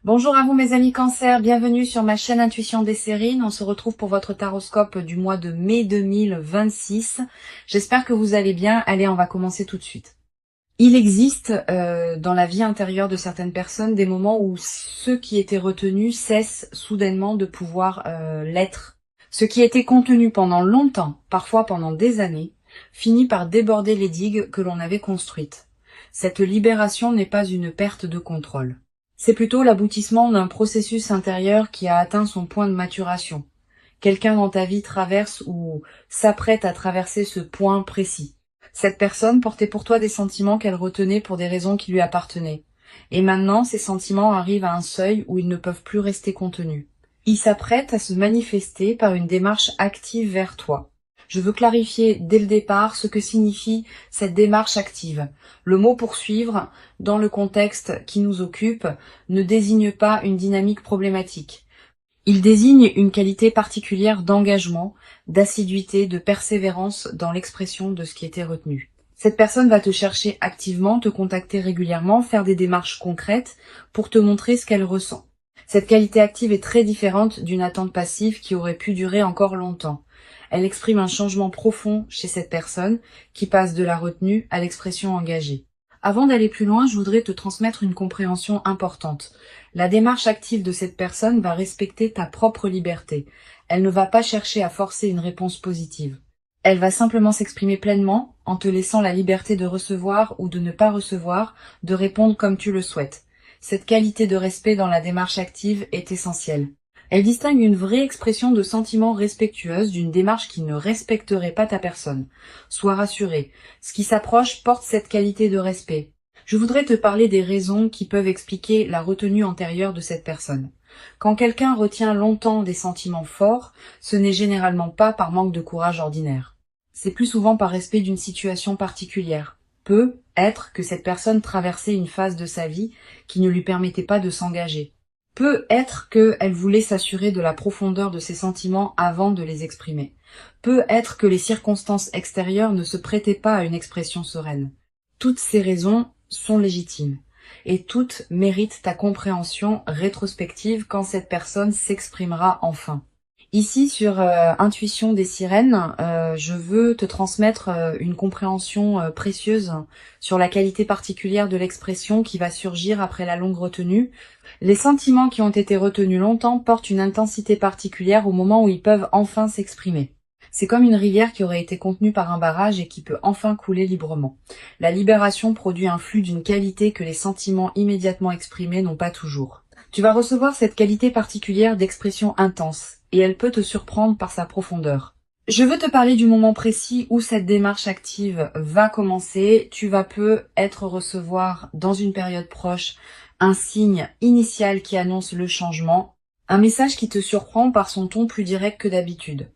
Bonjour à vous mes amis Cancer, bienvenue sur ma chaîne Intuition des Sérines. On se retrouve pour votre taroscope du mois de mai 2026. J'espère que vous allez bien. Allez, on va commencer tout de suite. Il existe dans la vie intérieure de certaines personnes des moments où ceux qui étaient retenus cessent soudainement de pouvoir l'être. Ce qui était contenu pendant longtemps, parfois pendant des années, finit par déborder les digues que l'on avait construites. Cette libération n'est pas une perte de contrôle. C'est plutôt l'aboutissement d'un processus intérieur qui a atteint son point de maturation. Quelqu'un dans ta vie traverse ou s'apprête à traverser ce point précis. Cette personne portait pour toi des sentiments qu'elle retenait pour des raisons qui lui appartenaient. Et maintenant, ces sentiments arrivent à un seuil où ils ne peuvent plus rester contenus. Ils s'apprêtent à se manifester par une démarche active vers toi. Je veux clarifier dès le départ ce que signifie cette démarche active. Le mot poursuivre, dans le contexte qui nous occupe, ne désigne pas une dynamique problématique. Il désigne une qualité particulière d'engagement, d'assiduité, de persévérance dans l'expression de ce qui était retenu. Cette personne va te chercher activement, te contacter régulièrement, faire des démarches concrètes pour te montrer ce qu'elle ressent. Cette qualité active est très différente d'une attente passive qui aurait pu durer encore longtemps. Elle exprime un changement profond chez cette personne qui passe de la retenue à l'expression engagée. Avant d'aller plus loin, je voudrais te transmettre une compréhension importante. La démarche active de cette personne va respecter ta propre liberté. Elle ne va pas chercher à forcer une réponse positive. Elle va simplement s'exprimer pleinement en te laissant la liberté de recevoir ou de ne pas recevoir, de répondre comme tu le souhaites. Cette qualité de respect dans la démarche active est essentielle. Elle distingue une vraie expression de sentiments respectueuse d'une démarche qui ne respecterait pas ta personne. Sois rassuré, ce qui s'approche porte cette qualité de respect. Je voudrais te parler des raisons qui peuvent expliquer la retenue antérieure de cette personne. Quand quelqu'un retient longtemps des sentiments forts, ce n'est généralement pas par manque de courage ordinaire. C'est plus souvent par respect d'une situation particulière. Peut être que cette personne traversait une phase de sa vie qui ne lui permettait pas de s'engager. Peut être qu'elle voulait s'assurer de la profondeur de ses sentiments avant de les exprimer. Peut être que les circonstances extérieures ne se prêtaient pas à une expression sereine. Toutes ces raisons sont légitimes, et toutes méritent ta compréhension rétrospective quand cette personne s'exprimera enfin. Ici, sur Intuition des Sirènes, je veux te transmettre une compréhension précieuse sur la qualité particulière de l'expression qui va surgir après la longue retenue. Les sentiments qui ont été retenus longtemps portent une intensité particulière au moment où ils peuvent enfin s'exprimer. C'est comme une rivière qui aurait été contenue par un barrage et qui peut enfin couler librement. La libération produit un flux d'une qualité que les sentiments immédiatement exprimés n'ont pas toujours. Tu vas recevoir cette qualité particulière d'expression intense, et elle peut te surprendre par sa profondeur. Je veux te parler du moment précis où cette démarche active va commencer. Tu vas peut-être recevoir dans une période proche un signe initial qui annonce le changement, un message qui te surprend par son ton plus direct que d'habitude,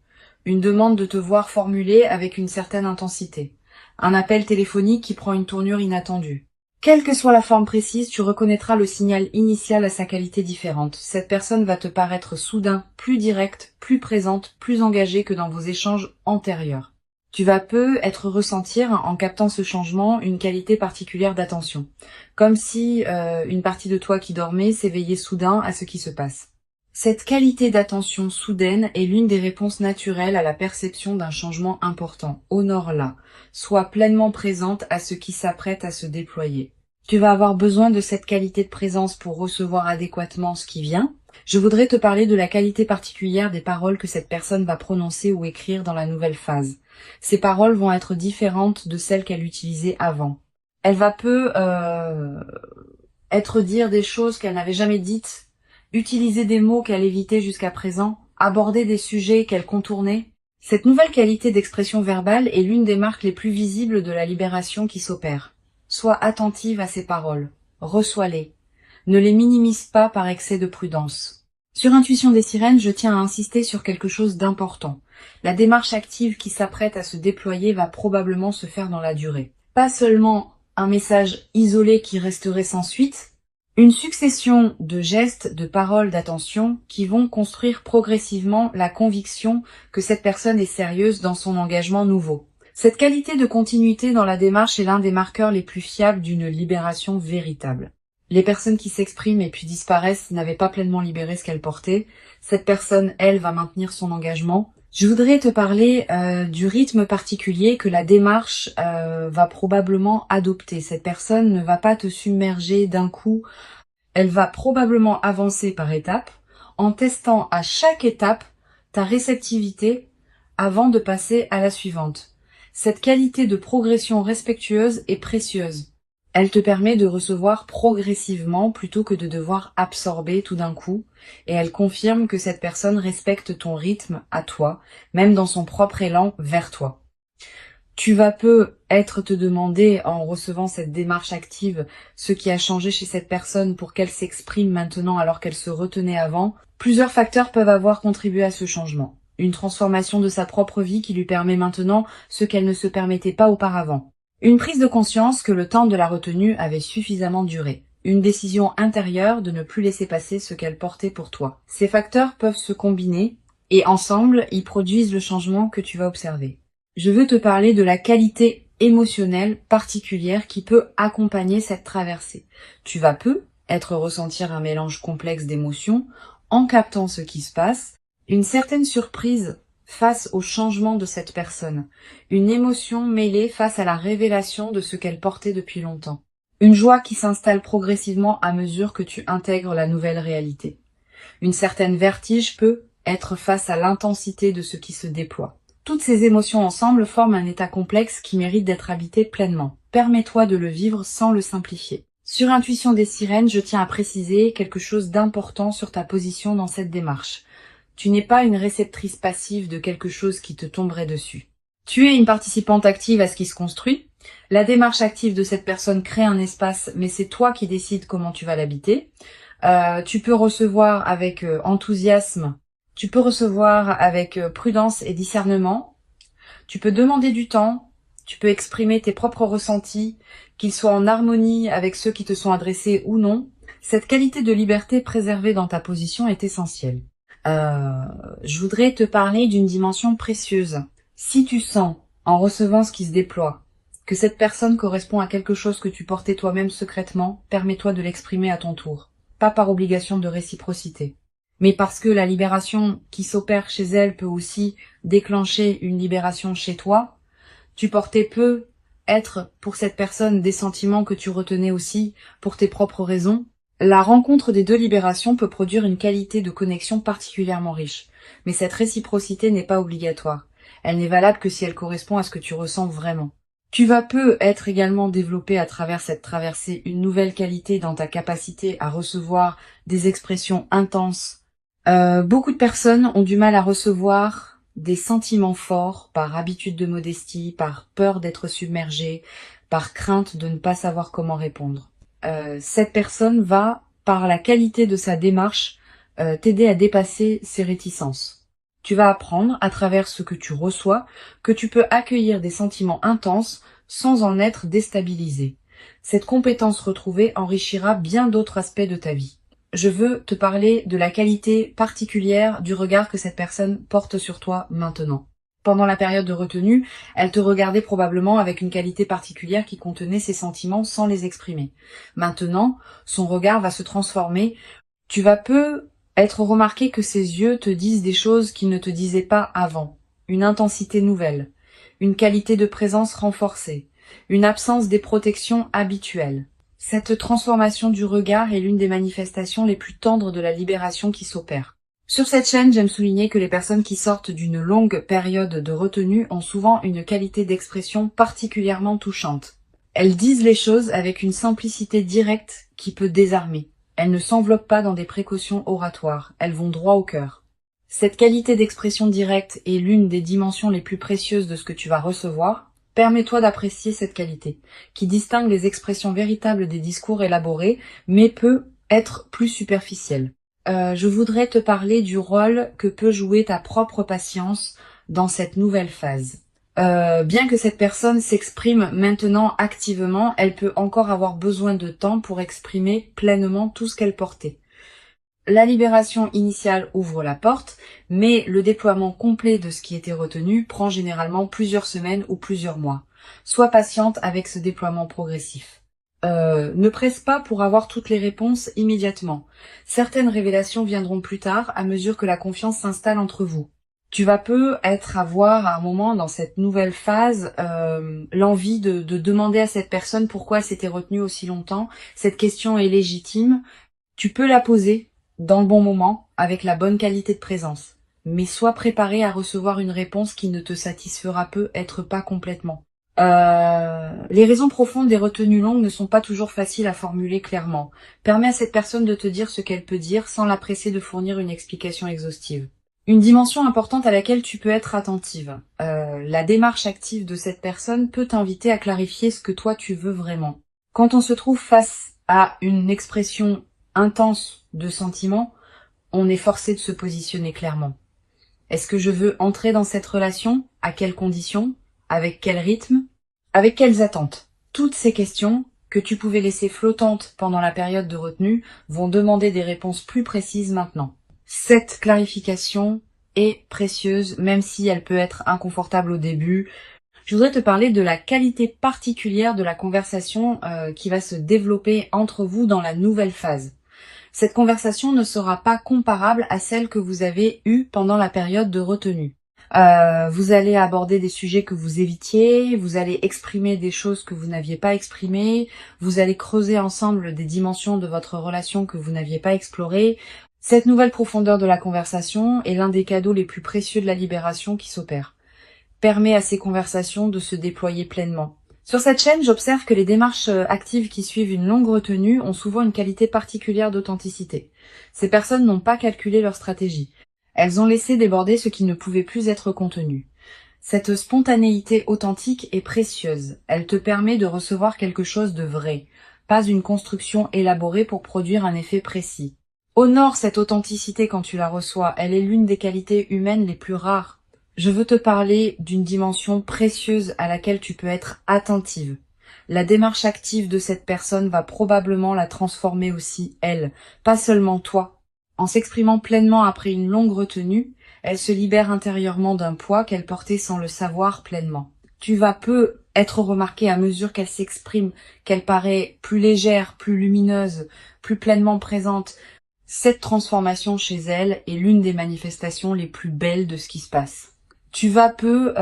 une demande de te voir formulée avec une certaine intensité, un appel téléphonique qui prend une tournure inattendue. Quelle que soit la forme précise, tu reconnaîtras le signal initial à sa qualité différente. Cette personne va te paraître soudain plus directe, plus présente, plus engagée que dans vos échanges antérieurs. Tu vas peut-être ressentir, en captant ce changement, une qualité particulière d'attention. Comme si une partie de toi qui dormait s'éveillait soudain à ce qui se passe. Cette qualité d'attention soudaine est l'une des réponses naturelles à la perception d'un changement important. Honore-la. Sois pleinement présente à ce qui s'apprête à se déployer. Tu vas avoir besoin de cette qualité de présence pour recevoir adéquatement ce qui vient. Je voudrais te parler de la qualité particulière des paroles que cette personne va prononcer ou écrire dans la nouvelle phase. Ces paroles vont être différentes de celles qu'elle utilisait avant. Elle va être dire des choses qu'elle n'avait jamais dites, utiliser des mots qu'elle évitait jusqu'à présent, aborder des sujets qu'elle contournait. Cette nouvelle qualité d'expression verbale est l'une des marques les plus visibles de la libération qui s'opère. Sois attentive à ces paroles, reçois-les. Ne les minimise pas par excès de prudence. Sur Intuition des Sirènes, je tiens à insister sur quelque chose d'important. La démarche active qui s'apprête à se déployer va probablement se faire dans la durée. Pas seulement un message isolé qui resterait sans suite, une succession de gestes, de paroles, d'attention qui vont construire progressivement la conviction que cette personne est sérieuse dans son engagement nouveau. Cette qualité de continuité dans la démarche est l'un des marqueurs les plus fiables d'une libération véritable. Les personnes qui s'expriment et puis disparaissent n'avaient pas pleinement libéré ce qu'elles portaient. Cette personne, elle, va maintenir son engagement. Je voudrais te parler du rythme particulier que la démarche va probablement adopter. Cette personne ne va pas te submerger d'un coup. Elle va probablement avancer par étapes, en testant à chaque étape ta réceptivité avant de passer à la suivante. Cette qualité de progression respectueuse est précieuse. Elle te permet de recevoir progressivement plutôt que de devoir absorber tout d'un coup, et elle confirme que cette personne respecte ton rythme à toi, même dans son propre élan vers toi. Tu vas peut-être te demander, en recevant cette démarche active, ce qui a changé chez cette personne pour qu'elle s'exprime maintenant alors qu'elle se retenait avant. Plusieurs facteurs peuvent avoir contribué à ce changement. Une transformation de sa propre vie qui lui permet maintenant ce qu'elle ne se permettait pas auparavant. Une prise de conscience que le temps de la retenue avait suffisamment duré. Une décision intérieure de ne plus laisser passer ce qu'elle portait pour toi. Ces facteurs peuvent se combiner et ensemble, ils produisent le changement que tu vas observer. Je veux te parler de la qualité émotionnelle particulière qui peut accompagner cette traversée. Tu vas être ressentir un mélange complexe d'émotions en captant ce qui se passe, une certaine surprise face au changement de cette personne, une émotion mêlée face à la révélation de ce qu'elle portait depuis longtemps, une joie qui s'installe progressivement à mesure que tu intègres la nouvelle réalité. Une certaine vertige peut être face à l'intensité de ce qui se déploie. Toutes ces émotions ensemble forment un état complexe qui mérite d'être habité pleinement. Permets-toi de le vivre sans le simplifier. Sur Intuition des Sirènes, je tiens à préciser quelque chose d'important sur ta position dans cette démarche. Tu n'es pas une réceptrice passive de quelque chose qui te tomberait dessus. Tu es une participante active à ce qui se construit. La démarche active de cette personne crée un espace, mais c'est toi qui décides comment tu vas l'habiter. Tu peux recevoir avec enthousiasme. Tu peux recevoir avec prudence et discernement. Tu peux demander du temps. Tu peux exprimer tes propres ressentis, qu'ils soient en harmonie avec ceux qui te sont adressés ou non. Cette qualité de liberté préservée dans ta position est essentielle. Je voudrais te parler d'une dimension précieuse. Si tu sens, en recevant ce qui se déploie, que cette personne correspond à quelque chose que tu portais toi-même secrètement, permets-toi de l'exprimer à ton tour. Pas par obligation de réciprocité, mais parce que la libération qui s'opère chez elle peut aussi déclencher une libération chez toi. Tu portais être pour cette personne des sentiments que tu retenais aussi pour tes propres raisons. La rencontre des deux libérations peut produire une qualité de connexion particulièrement riche, mais cette réciprocité n'est pas obligatoire. Elle n'est valable que si elle correspond à ce que tu ressens vraiment. Tu vas être également développer à travers cette traversée une nouvelle qualité dans ta capacité à recevoir des expressions intenses. Beaucoup de personnes ont du mal à recevoir des sentiments forts par habitude de modestie, par peur d'être submergée, par crainte de ne pas savoir comment répondre. Cette personne va, par la qualité de sa démarche, t'aider à dépasser ces réticences. Tu vas apprendre, à travers ce que tu reçois, que tu peux accueillir des sentiments intenses sans en être déstabilisé. Cette compétence retrouvée enrichira bien d'autres aspects de ta vie. Je veux te parler de la qualité particulière du regard que cette personne porte sur toi maintenant. Pendant la période de retenue, elle te regardait probablement avec une qualité particulière qui contenait ses sentiments sans les exprimer. Maintenant, son regard va se transformer. Tu vas être remarqué que ses yeux te disent des choses qu'ils ne te disaient pas avant. Une intensité nouvelle, une qualité de présence renforcée, une absence des protections habituelles. Cette transformation du regard est l'une des manifestations les plus tendres de la libération qui s'opère. Sur cette chaîne, j'aime souligner que les personnes qui sortent d'une longue période de retenue ont souvent une qualité d'expression particulièrement touchante. Elles disent les choses avec une simplicité directe qui peut désarmer. Elles ne s'enveloppent pas dans des précautions oratoires, elles vont droit au cœur. Cette qualité d'expression directe est l'une des dimensions les plus précieuses de ce que tu vas recevoir. Permets-toi d'apprécier cette qualité, qui distingue les expressions véritables des discours élaborés, mais peut être plus superficielle. Je voudrais te parler du rôle que peut jouer ta propre patience dans cette nouvelle phase. Bien que cette personne s'exprime maintenant activement, elle peut encore avoir besoin de temps pour exprimer pleinement tout ce qu'elle portait. La libération initiale ouvre la porte, mais le déploiement complet de ce qui était retenu prend généralement plusieurs semaines ou plusieurs mois. Sois patiente avec ce déploiement progressif. Ne presse pas pour avoir toutes les réponses immédiatement. Certaines révélations viendront plus tard à mesure que la confiance s'installe entre vous. Tu vas avoir à un moment dans cette nouvelle phase l'envie de demander à cette personne pourquoi elle s'était retenue aussi longtemps. Cette question est légitime. Tu peux la poser dans le bon moment avec la bonne qualité de présence. Mais sois préparé à recevoir une réponse qui ne te satisfera peut-être pas complètement. Les raisons profondes des retenues longues ne sont pas toujours faciles à formuler clairement. Permets à cette personne de te dire ce qu'elle peut dire sans la presser de fournir une explication exhaustive. Une dimension importante à laquelle tu peux être attentive. La démarche active de cette personne peut t'inviter à clarifier ce que toi tu veux vraiment. Quand on se trouve face à une expression intense de sentiments, on est forcé de se positionner clairement. Est-ce que je veux entrer dans cette relation? À quelles conditions? Avec quel rythme? Avec quelles attentes? Toutes ces questions que tu pouvais laisser flottantes pendant la période de retenue vont demander des réponses plus précises maintenant. Cette clarification est précieuse, même si elle peut être inconfortable au début. Je voudrais te parler de la qualité particulière de la conversation qui va se développer entre vous dans la nouvelle phase. Cette conversation ne sera pas comparable à celle que vous avez eue pendant la période de retenue. Vous allez aborder des sujets que vous évitiez, vous allez exprimer des choses que vous n'aviez pas exprimées, vous allez creuser ensemble des dimensions de votre relation que vous n'aviez pas explorées. Cette nouvelle profondeur de la conversation est l'un des cadeaux les plus précieux de la libération qui s'opère. Permet à ces conversations de se déployer pleinement. Sur cette chaîne, j'observe que les démarches actives qui suivent une longue retenue ont souvent une qualité particulière d'authenticité. Ces personnes n'ont pas calculé leur stratégie. Elles ont laissé déborder ce qui ne pouvait plus être contenu. Cette spontanéité authentique est précieuse. Elle te permet de recevoir quelque chose de vrai, pas une construction élaborée pour produire un effet précis. Honore cette authenticité quand tu la reçois. Elle est l'une des qualités humaines les plus rares. Je veux te parler d'une dimension précieuse à laquelle tu peux être attentive. La démarche active de cette personne va probablement la transformer aussi, elle, pas seulement toi. En s'exprimant pleinement après une longue retenue, elle se libère intérieurement d'un poids qu'elle portait sans le savoir pleinement. Tu vas peu être remarqué à mesure qu'elle s'exprime, qu'elle paraît plus légère, plus lumineuse, plus pleinement présente. Cette transformation chez elle est l'une des manifestations les plus belles de ce qui se passe. Tu vas peu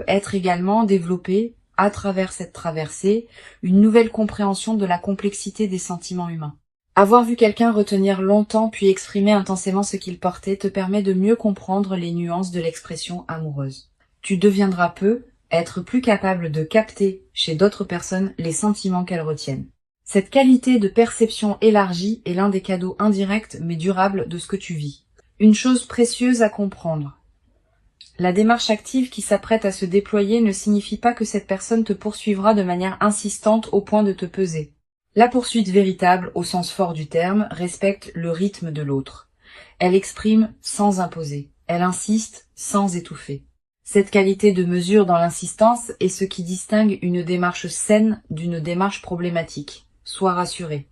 être également développé, à travers cette traversée, une nouvelle compréhension de la complexité des sentiments humains. Avoir vu quelqu'un retenir longtemps puis exprimer intensément ce qu'il portait te permet de mieux comprendre les nuances de l'expression amoureuse. Tu deviendras peu être plus capable de capter chez d'autres personnes les sentiments qu'elles retiennent. Cette qualité de perception élargie est l'un des cadeaux indirects mais durables de ce que tu vis. Une chose précieuse à comprendre. La démarche active qui s'apprête à se déployer ne signifie pas que cette personne te poursuivra de manière insistante au point de te peser. La poursuite véritable, au sens fort du terme, respecte le rythme de l'autre. Elle exprime sans imposer. Elle insiste sans étouffer. Cette qualité de mesure dans l'insistance est ce qui distingue une démarche saine d'une démarche problématique. Sois rassuré.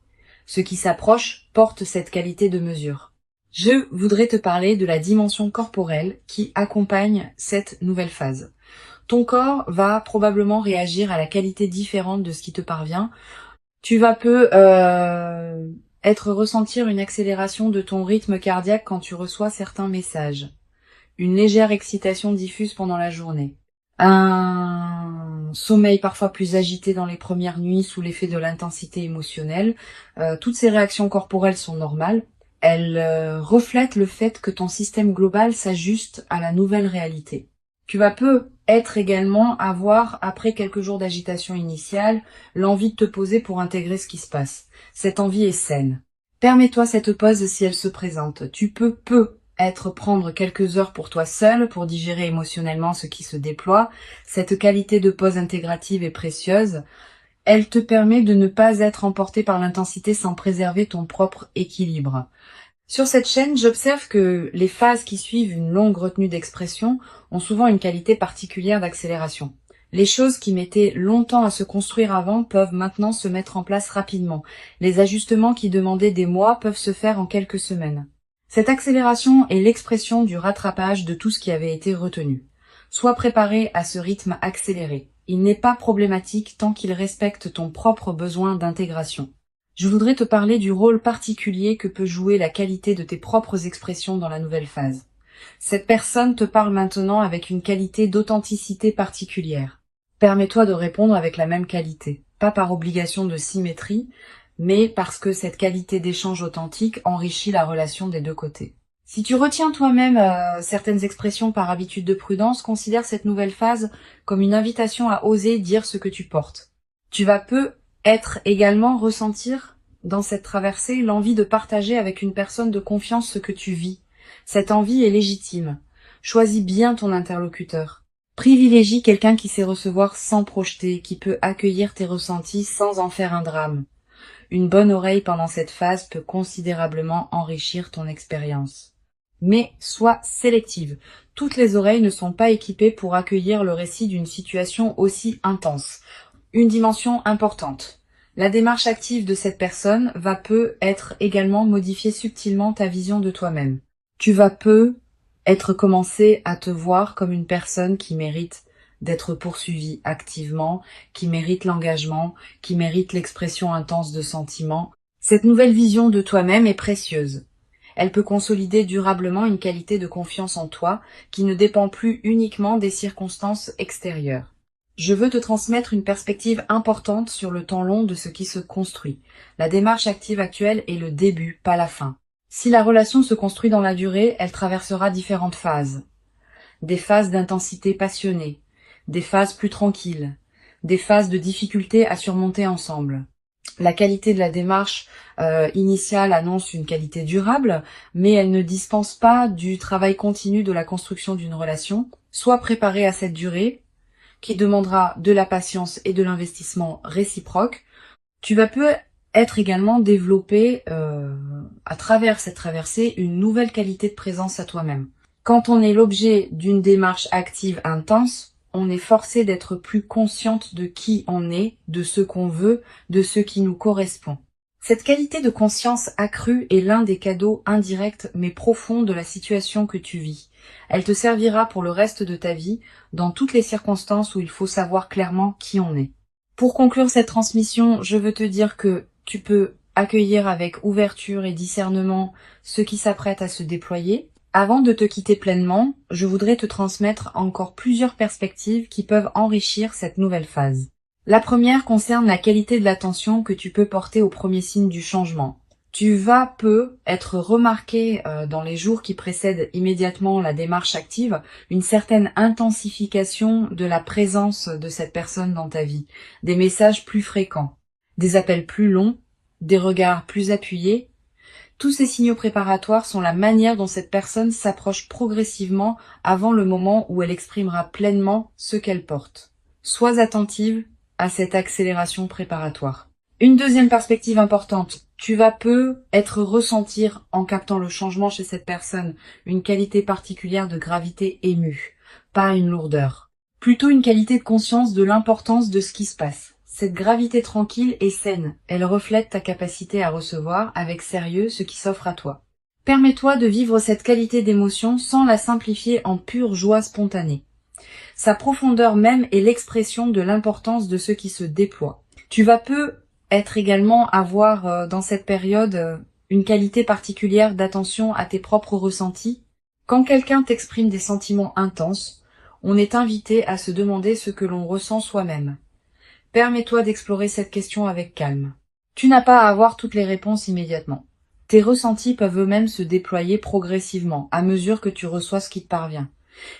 Ce qui s'approche porte cette qualité de mesure. Je voudrais te parler de la dimension corporelle qui accompagne cette nouvelle phase. Ton corps va probablement réagir à la qualité différente de ce qui te parvient. Tu vas ressentir une accélération de ton rythme cardiaque quand tu reçois certains messages. Une légère excitation diffuse pendant la journée. Un sommeil parfois plus agité dans les premières nuits sous l'effet de l'intensité émotionnelle. Toutes ces réactions corporelles sont normales. Elles reflètent le fait que ton système global s'ajuste à la nouvelle réalité. Tu vas peut-être également avoir, après quelques jours d'agitation initiale, l'envie de te poser pour intégrer ce qui se passe. Cette envie est saine. Permets-toi cette pause si elle se présente. Tu peux prendre quelques heures pour toi seul, pour digérer émotionnellement ce qui se déploie. Cette qualité de pause intégrative est précieuse. Elle te permet de ne pas être emporté par l'intensité sans préserver ton propre équilibre. Sur cette chaîne, j'observe que les phases qui suivent une longue retenue d'expression ont souvent une qualité particulière d'accélération. Les choses qui mettaient longtemps à se construire avant peuvent maintenant se mettre en place rapidement. Les ajustements qui demandaient des mois peuvent se faire en quelques semaines. Cette accélération est l'expression du rattrapage de tout ce qui avait été retenu. Sois préparé à ce rythme accéléré. Il n'est pas problématique tant qu'il respecte ton propre besoin d'intégration. Je voudrais te parler du rôle particulier que peut jouer la qualité de tes propres expressions dans la nouvelle phase. Cette personne te parle maintenant avec une qualité d'authenticité particulière. Permets-toi de répondre avec la même qualité, pas par obligation de symétrie, mais parce que cette qualité d'échange authentique enrichit la relation des deux côtés. Si tu retiens toi-même certaines expressions par habitude de prudence, considère cette nouvelle phase comme une invitation à oser dire ce que tu portes. Tu vas être également ressentir dans cette traversée l'envie de partager avec une personne de confiance ce que tu vis. Cette envie est légitime. Choisis bien ton interlocuteur. Privilégie quelqu'un qui sait recevoir sans projeter, qui peut accueillir tes ressentis sans en faire un drame. Une bonne oreille pendant cette phase peut considérablement enrichir ton expérience. Mais sois sélective. Toutes les oreilles ne sont pas équipées pour accueillir le récit d'une situation aussi intense. Une dimension importante. La démarche active de cette personne va être également modifier subtilement ta vision de toi-même. Tu vas être commencé à te voir comme une personne qui mérite d'être poursuivie activement, qui mérite l'engagement, qui mérite l'expression intense de sentiments. Cette nouvelle vision de toi-même est précieuse. Elle peut consolider durablement une qualité de confiance en toi qui ne dépend plus uniquement des circonstances extérieures. Je veux te transmettre une perspective importante sur le temps long de ce qui se construit. La démarche active actuelle est le début, pas la fin. Si la relation se construit dans la durée, elle traversera différentes phases. Des phases d'intensité passionnée, des phases plus tranquilles, des phases de difficulté à surmonter ensemble. La qualité de la démarche initiale annonce une qualité durable, mais elle ne dispense pas du travail continu de la construction d'une relation. Sois préparé à cette durée, qui demandera de la patience et de l'investissement réciproque. Tu vas être également développé à travers cette traversée une nouvelle qualité de présence à toi-même. Quand on est l'objet d'une démarche active intense, on est forcé d'être plus consciente de qui on est, de ce qu'on veut, de ce qui nous correspond. Cette qualité de conscience accrue est l'un des cadeaux indirects mais profonds de la situation que tu vis. Elle te servira pour le reste de ta vie, dans toutes les circonstances où il faut savoir clairement qui on est. Pour conclure cette transmission, je veux te dire que tu peux accueillir avec ouverture et discernement ce qui s'apprête à se déployer. Avant de te quitter pleinement, je voudrais te transmettre encore plusieurs perspectives qui peuvent enrichir cette nouvelle phase. La première concerne la qualité de l'attention que tu peux porter aux premiers signes du changement. Tu vas être remarqué dans les jours qui précèdent immédiatement la démarche active, une certaine intensification de la présence de cette personne dans ta vie, des messages plus fréquents, des appels plus longs, des regards plus appuyés. Tous ces signaux préparatoires sont la manière dont cette personne s'approche progressivement avant le moment où elle exprimera pleinement ce qu'elle porte. Sois attentive à cette accélération préparatoire. Une deuxième perspective importante, tu vas être ressentir en captant le changement chez cette personne une qualité particulière de gravité émue, pas une lourdeur. Plutôt une qualité de conscience de l'importance de ce qui se passe. Cette gravité tranquille est saine, elle reflète ta capacité à recevoir avec sérieux ce qui s'offre à toi. Permets-toi de vivre cette qualité d'émotion sans la simplifier en pure joie spontanée. Sa profondeur même est l'expression de l'importance de ce qui se déploie. Tu vas être également avoir dans cette période une qualité particulière d'attention à tes propres ressentis. Quand quelqu'un t'exprime des sentiments intenses, on est invité à se demander ce que l'on ressent soi-même. Permets-toi d'explorer cette question avec calme. Tu n'as pas à avoir toutes les réponses immédiatement. Tes ressentis peuvent eux-mêmes se déployer progressivement, à mesure que tu reçois ce qui te parvient.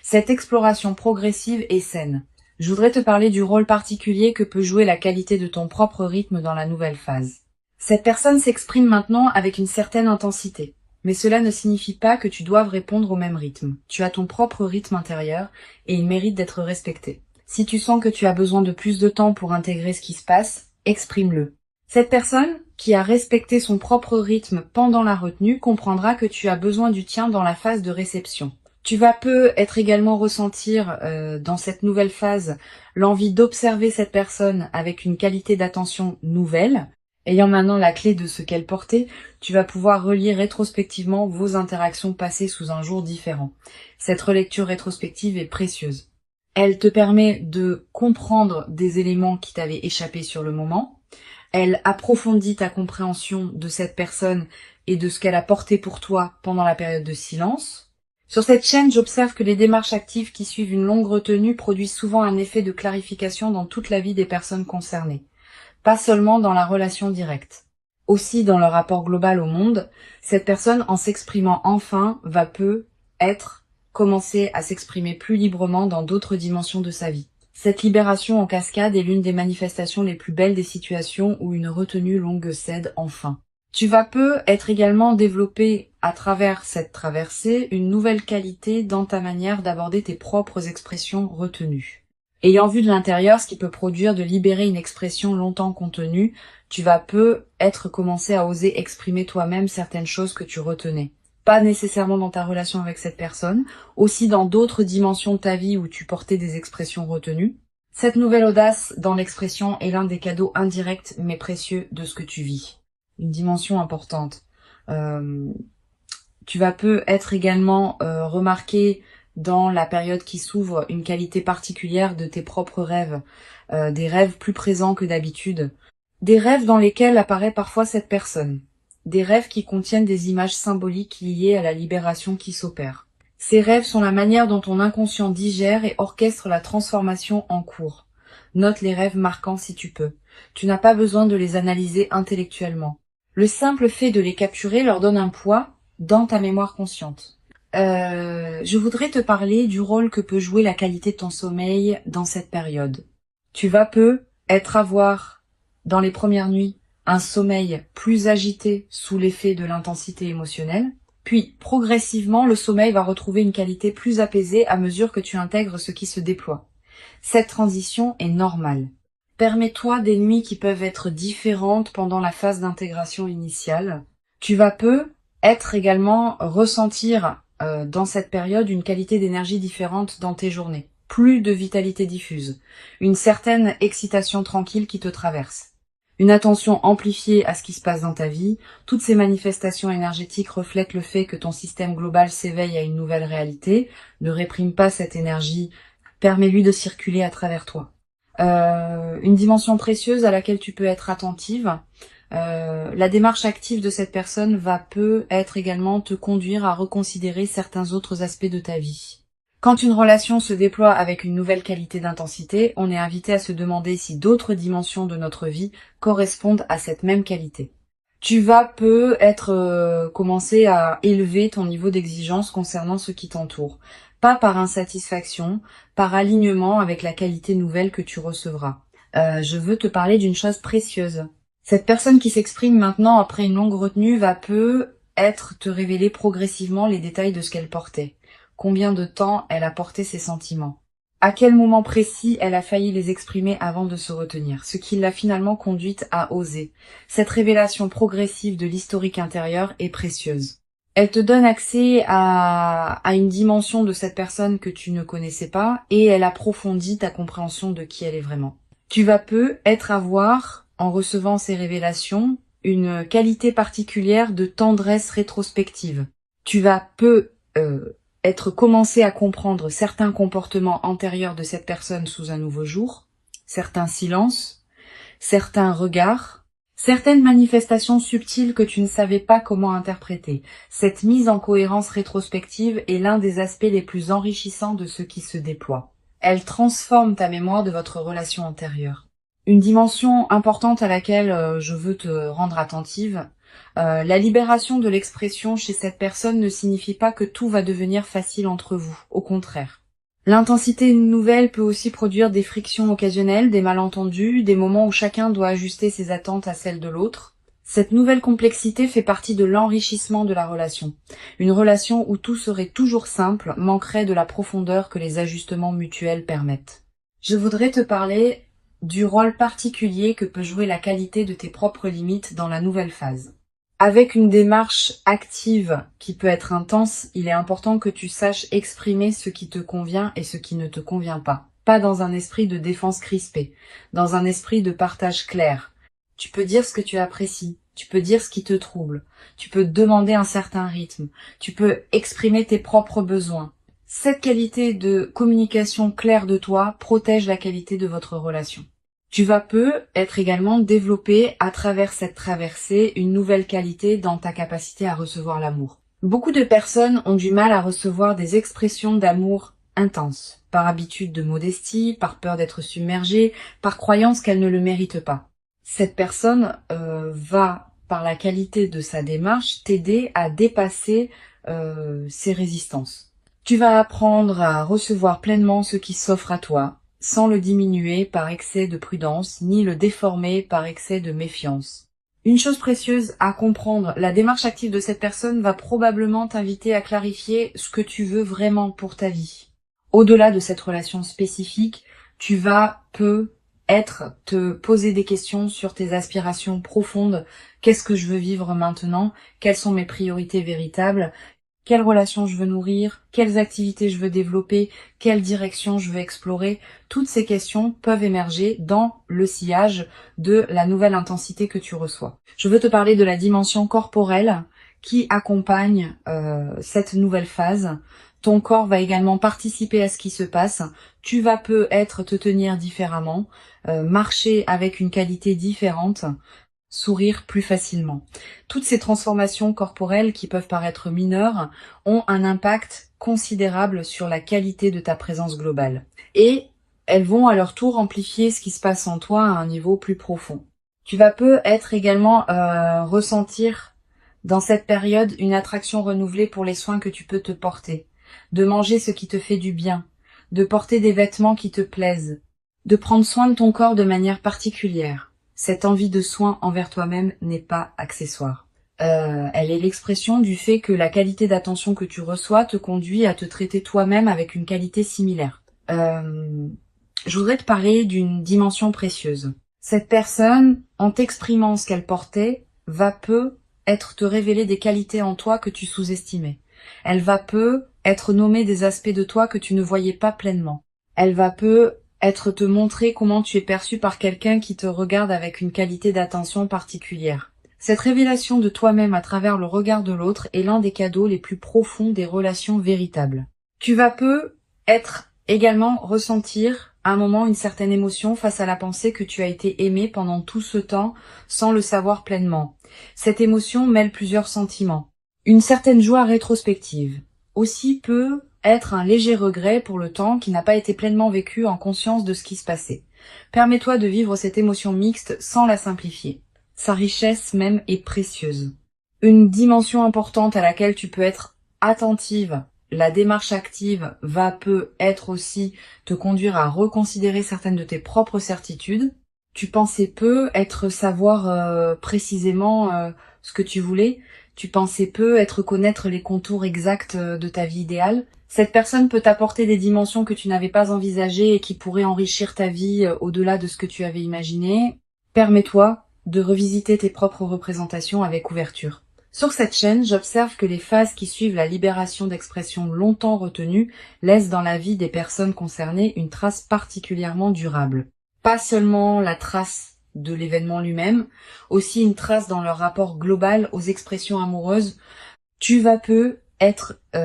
Cette exploration progressive est saine. Je voudrais te parler du rôle particulier que peut jouer la qualité de ton propre rythme dans la nouvelle phase. Cette personne s'exprime maintenant avec une certaine intensité, mais cela ne signifie pas que tu doives répondre au même rythme. Tu as ton propre rythme intérieur et il mérite d'être respecté. Si tu sens que tu as besoin de plus de temps pour intégrer ce qui se passe, exprime-le. Cette personne, qui a respecté son propre rythme pendant la retenue, comprendra que tu as besoin du tien dans la phase de réception. Tu vas être également ressentir dans cette nouvelle phase l'envie d'observer cette personne avec une qualité d'attention nouvelle. Ayant maintenant la clé de ce qu'elle portait, tu vas pouvoir relire rétrospectivement vos interactions passées sous un jour différent. Cette relecture rétrospective est précieuse. Elle te permet de comprendre des éléments qui t'avaient échappé sur le moment. Elle approfondit ta compréhension de cette personne et de ce qu'elle a porté pour toi pendant la période de silence. Sur cette chaîne, j'observe que les démarches actives qui suivent une longue retenue produisent souvent un effet de clarification dans toute la vie des personnes concernées, pas seulement dans la relation directe. Aussi, dans le rapport global au monde, cette personne, en s'exprimant enfin, va commencer à s'exprimer plus librement dans d'autres dimensions de sa vie. Cette libération en cascade est l'une des manifestations les plus belles des situations où une retenue longue cède enfin. Tu vas être également développé à travers cette traversée une nouvelle qualité dans ta manière d'aborder tes propres expressions retenues. Ayant vu de l'intérieur ce qui peut produire de libérer une expression longtemps contenue, tu vas commencer à oser exprimer toi-même certaines choses que tu retenais. Pas nécessairement dans ta relation avec cette personne, aussi dans d'autres dimensions de ta vie où tu portais des expressions retenues. Cette nouvelle audace dans l'expression est l'un des cadeaux indirects mais précieux de ce que tu vis. Une dimension importante. Tu vas être également remarqué dans la période qui s'ouvre une qualité particulière de tes propres rêves, des rêves plus présents que d'habitude, des rêves dans lesquels apparaît parfois cette personne, des rêves qui contiennent des images symboliques liées à la libération qui s'opère. Ces rêves sont la manière dont ton inconscient digère et orchestre la transformation en cours. Note les rêves marquants si tu peux. Tu n'as pas besoin de les analyser intellectuellement. Le simple fait de les capturer leur donne un poids dans ta mémoire consciente. Je voudrais te parler du rôle que peut jouer la qualité de ton sommeil dans cette période. Tu vas avoir, dans les premières nuits, un sommeil plus agité sous l'effet de l'intensité émotionnelle, puis progressivement le sommeil va retrouver une qualité plus apaisée à mesure que tu intègres ce qui se déploie. Cette transition est normale. Permets-toi des nuits qui peuvent être différentes pendant la phase d'intégration initiale. Tu vas également ressentir dans cette période une qualité d'énergie différente dans tes journées. Plus de vitalité diffuse, une certaine excitation tranquille qui te traverse. Une attention amplifiée à ce qui se passe dans ta vie, toutes ces manifestations énergétiques reflètent le fait que ton système global s'éveille à une nouvelle réalité, ne réprime pas cette énergie, permets-lui de circuler à travers toi. Une dimension précieuse à laquelle tu peux être attentive. La démarche active de cette personne va être également te conduire à reconsidérer certains autres aspects de ta vie. Quand une relation se déploie avec une nouvelle qualité d'intensité, on est invité à se demander si d'autres dimensions de notre vie correspondent à cette même qualité. Tu vas commencer à élever ton niveau d'exigence concernant ce qui t'entoure. Pas par insatisfaction, par alignement avec la qualité nouvelle que tu recevras. Je veux te parler d'une chose précieuse. Cette personne qui s'exprime maintenant après une longue retenue va te révéler progressivement les détails de ce qu'elle portait. Combien de temps elle a porté ses sentiments. À quel moment précis elle a failli les exprimer avant de se retenir, ce qui l'a finalement conduite à oser. Cette révélation progressive de l'historique intérieur est précieuse. Elle te donne accès à une dimension de cette personne que tu ne connaissais pas et elle approfondit ta compréhension de qui elle est vraiment. Tu vas avoir, en recevant ces révélations, une qualité particulière de tendresse rétrospective. Tu vas commencé à comprendre certains comportements antérieurs de cette personne sous un nouveau jour, certains silences, certains regards, certaines manifestations subtiles que tu ne savais pas comment interpréter. Cette mise en cohérence rétrospective est l'un des aspects les plus enrichissants de ce qui se déploie. Elle transforme ta mémoire de votre relation antérieure. Une dimension importante à laquelle je veux te rendre attentive, la libération de l'expression chez cette personne ne signifie pas que tout va devenir facile entre vous, au contraire. L'intensité nouvelle peut aussi produire des frictions occasionnelles, des malentendus, des moments où chacun doit ajuster ses attentes à celles de l'autre. Cette nouvelle complexité fait partie de l'enrichissement de la relation. Une relation où tout serait toujours simple manquerait de la profondeur que les ajustements mutuels permettent. Je voudrais te parler du rôle particulier que peut jouer la qualité de tes propres limites dans la nouvelle phase. Avec une démarche active qui peut être intense, il est important que tu saches exprimer ce qui te convient et ce qui ne te convient pas. Pas dans un esprit de défense crispée, dans un esprit de partage clair. Tu peux dire ce que tu apprécies, tu peux dire ce qui te trouble, tu peux demander un certain rythme, tu peux exprimer tes propres besoins. Cette qualité de communication claire de toi protège la qualité de votre relation. Tu vas être également développé à travers cette traversée une nouvelle qualité dans ta capacité à recevoir l'amour. Beaucoup de personnes ont du mal à recevoir des expressions d'amour intenses, par habitude de modestie, par peur d'être submergée, par croyance qu'elles ne le méritent pas. Cette personne va, par la qualité de sa démarche, t'aider à dépasser ces résistances. Tu vas apprendre à recevoir pleinement ce qui s'offre à toi, sans le diminuer par excès de prudence, ni le déformer par excès de méfiance. Une chose précieuse à comprendre, la démarche active de cette personne va probablement t'inviter à clarifier ce que tu veux vraiment pour ta vie. Au-delà de cette relation spécifique, tu vas te poser des questions sur tes aspirations profondes. Qu'est-ce que je veux vivre maintenant? Quelles sont mes priorités véritables? Quelles relations je veux nourrir, quelles activités je veux développer, quelle direction je veux explorer. Toutes ces questions peuvent émerger dans le sillage de la nouvelle intensité que tu reçois. Je veux te parler de la dimension corporelle qui accompagne cette nouvelle phase. Ton corps va également participer à ce qui se passe. Tu vas peut-être te tenir différemment, marcher avec une qualité différente, sourire plus facilement. Toutes ces transformations corporelles qui peuvent paraître mineures ont un impact considérable sur la qualité de ta présence globale. Et elles vont à leur tour amplifier ce qui se passe en toi à un niveau plus profond. Tu vas peut-être également ressentir dans cette période une attraction renouvelée pour les soins que tu peux te porter, de manger ce qui te fait du bien, de porter des vêtements qui te plaisent, de prendre soin de ton corps de manière particulière. Cette envie de soin envers toi-même n'est pas accessoire. Elle est l'expression du fait que la qualité d'attention que tu reçois te conduit à te traiter toi-même avec une qualité similaire. Je voudrais te parler d'une dimension précieuse. Cette personne, en t'exprimant ce qu'elle portait, va être te révéler des qualités en toi que tu sous-estimais. Elle va être nommer des aspects de toi que tu ne voyais pas pleinement. Elle va être te montrer comment tu es perçu par quelqu'un qui te regarde avec une qualité d'attention particulière. Cette révélation de toi-même à travers le regard de l'autre est l'un des cadeaux les plus profonds des relations véritables. Tu vas être également ressentir à un moment une certaine émotion face à la pensée que tu as été aimé pendant tout ce temps sans le savoir pleinement. Cette émotion mêle plusieurs sentiments. Une certaine joie rétrospective. Aussi être un léger regret pour le temps qui n'a pas été pleinement vécu en conscience de ce qui se passait. Permets-toi de vivre cette émotion mixte sans la simplifier. Sa richesse même est précieuse. Une dimension importante à laquelle tu peux être attentive, la démarche active être aussi te conduire à reconsidérer certaines de tes propres certitudes. Tu pensais savoir précisément ce que tu voulais. Tu pensais connaître les contours exacts de ta vie idéale. Cette personne peut t'apporter des dimensions que tu n'avais pas envisagées et qui pourraient enrichir ta vie au-delà de ce que tu avais imaginé. Permets-toi de revisiter tes propres représentations avec ouverture. Sur cette chaîne, j'observe que les phases qui suivent la libération d'expressions longtemps retenues laissent dans la vie des personnes concernées une trace particulièrement durable. Pas seulement la trace de l'événement lui-même, aussi une trace dans leur rapport global aux expressions amoureuses. Tu vas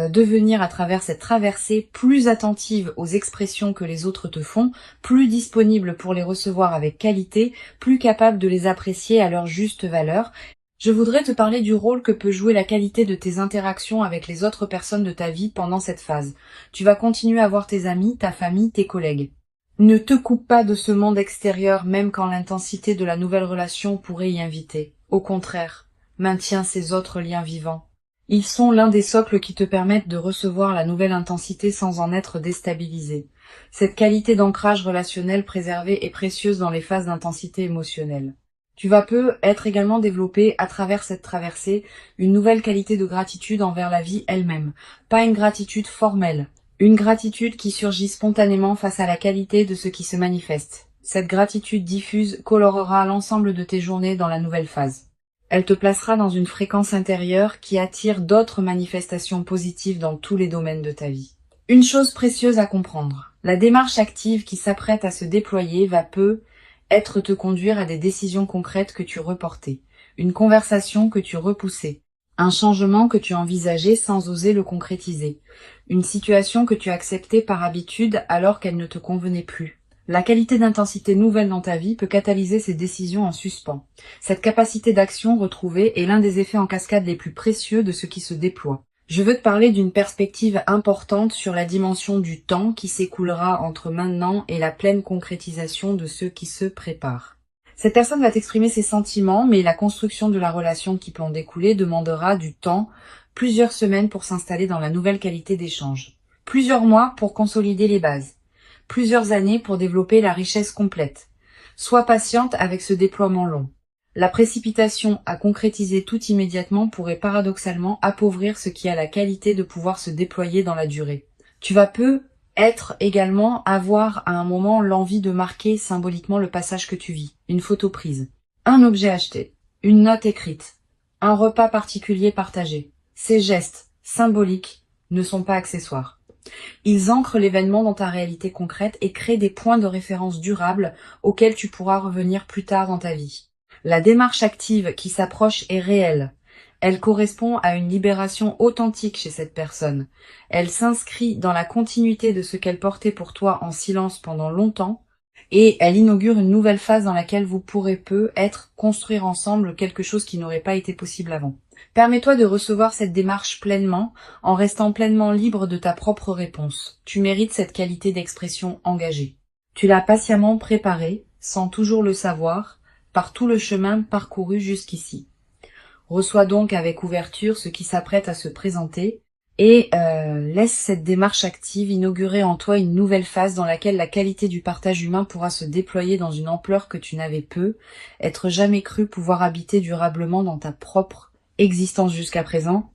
devenir à travers cette traversée plus attentive aux expressions que les autres te font, plus disponible pour les recevoir avec qualité, plus capable de les apprécier à leur juste valeur. Je voudrais te parler du rôle que peut jouer la qualité de tes interactions avec les autres personnes de ta vie pendant cette phase. Tu vas continuer à voir tes amis, ta famille, tes collègues. Ne te coupe pas de ce monde extérieur même quand l'intensité de la nouvelle relation pourrait y inviter. Au contraire, maintiens ces autres liens vivants. Ils sont l'un des socles qui te permettent de recevoir la nouvelle intensité sans en être déstabilisé. Cette qualité d'ancrage relationnel préservée est précieuse dans les phases d'intensité émotionnelle. Tu vas être également développé à travers cette traversée une nouvelle qualité de gratitude envers la vie elle-même. Pas une gratitude formelle, une gratitude qui surgit spontanément face à la qualité de ce qui se manifeste. Cette gratitude diffuse colorera l'ensemble de tes journées dans la nouvelle phase. Elle te placera dans une fréquence intérieure qui attire d'autres manifestations positives dans tous les domaines de ta vie. Une chose précieuse à comprendre, la démarche active qui s'apprête à se déployer va te conduire à des décisions concrètes que tu reportais, une conversation que tu repoussais, Un changement que tu envisageais sans oser le concrétiser. Une situation que tu acceptais par habitude alors qu'elle ne te convenait plus. La qualité d'intensité nouvelle dans ta vie peut catalyser ces décisions en suspens. Cette capacité d'action retrouvée est l'un des effets en cascade les plus précieux de ce qui se déploie. Je veux te parler d'une perspective importante sur la dimension du temps qui s'écoulera entre maintenant et la pleine concrétisation de ce qui se prépare. Cette personne va t'exprimer ses sentiments, mais la construction de la relation qui peut en découler demandera du temps, plusieurs semaines pour s'installer dans la nouvelle qualité d'échange, plusieurs mois pour consolider les bases, plusieurs années pour développer la richesse complète. Sois patiente avec ce déploiement long. La précipitation à concrétiser tout immédiatement pourrait paradoxalement appauvrir ce qui a la qualité de pouvoir se déployer dans la durée. Tu vas avoir à un moment l'envie de marquer symboliquement le passage que tu vis, une photo prise, un objet acheté, une note écrite, un repas particulier partagé. Ces gestes symboliques ne sont pas accessoires. Ils ancrent l'événement dans ta réalité concrète et créent des points de référence durables auxquels tu pourras revenir plus tard dans ta vie. La démarche active qui s'approche est réelle. Elle correspond à une libération authentique chez cette personne. Elle s'inscrit dans la continuité de ce qu'elle portait pour toi en silence pendant longtemps et elle inaugure une nouvelle phase dans laquelle vous pourrez construire ensemble quelque chose qui n'aurait pas été possible avant. Permets-toi de recevoir cette démarche pleinement en restant pleinement libre de ta propre réponse. Tu mérites cette qualité d'expression engagée. Tu l'as patiemment préparée, sans toujours le savoir, par tout le chemin parcouru jusqu'ici. Reçois donc avec ouverture ce qui s'apprête à se présenter et laisse cette démarche active inaugurer en toi une nouvelle phase dans laquelle la qualité du partage humain pourra se déployer dans une ampleur que tu n'avais jamais cru pouvoir habiter durablement dans ta propre existence jusqu'à présent,